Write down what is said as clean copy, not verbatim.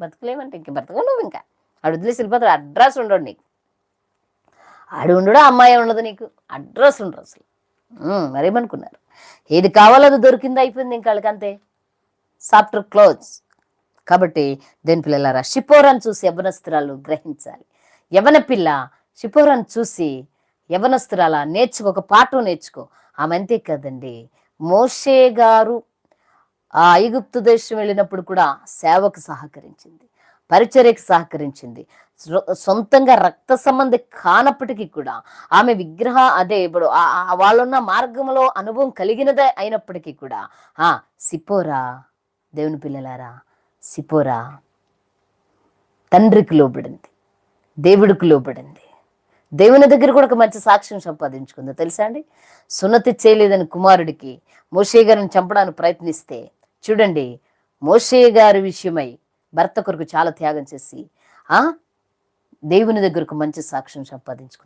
బతకలేమంటే ఇంక బతకవు నువ్వు, ఇంకా ఆడు వదిలేసి వెళ్ళిపోతాడు. అడ్రస్ ఉండడు నీకు, ఆడు ఉండడు, అమ్మాయి ఉండదు నీకు, అడ్రస్ ఉండరు అసలు. మరేమనుకున్నారు? ఏది కావాలో అది దొరికింది, అయిపోయింది ఇంకా వాళ్ళకంతే, సాఫ్ట్వేర్ క్లోజ్. కాబట్టి దేని పిల్లలారా, షిపోరాను చూసి యవనస్తురాలు గ్రహించాలి. యవన పిల్ల షిపోరాను చూసి యవనస్తురాల నేర్చుకో, ఒక పాఠం నేర్చుకో. ఆమె అంతే కదండి, మోషే గారు ఆ ఐగుప్తు దేశం వెళ్ళినప్పుడు కూడా సేవకు సహకరించింది, పరిచర్యకు సహకరించింది. సొంతంగా రక్త సంబంధి కానప్పటికీ కూడా ఆమె విగ్రహ అదే ఇప్పుడు వాళ్ళున్న మార్గంలో అనుభవం కలిగినదే అయినప్పటికీ కూడా సిపోరా, దేవుని పిల్లలారా, సిపోరా తండ్రికి లోబడింది, దేవుడికి లోబడింది, దేవుని దగ్గర కూడా ఒక మంచి సాక్ష్యం సంపాదించుకుంది. తెలుసా అండి? సున్నతి చేయలేదని కుమారుడికి మోషే గారిని చంపడానికి ప్రయత్నిస్తే చూడండి, మోషే గారి విషయమై భర్త కొరకు చాలా త్యాగం చేసి దేవుని దగ్గరకు మంచి సాక్ష్యం సంపాదించుకుంది.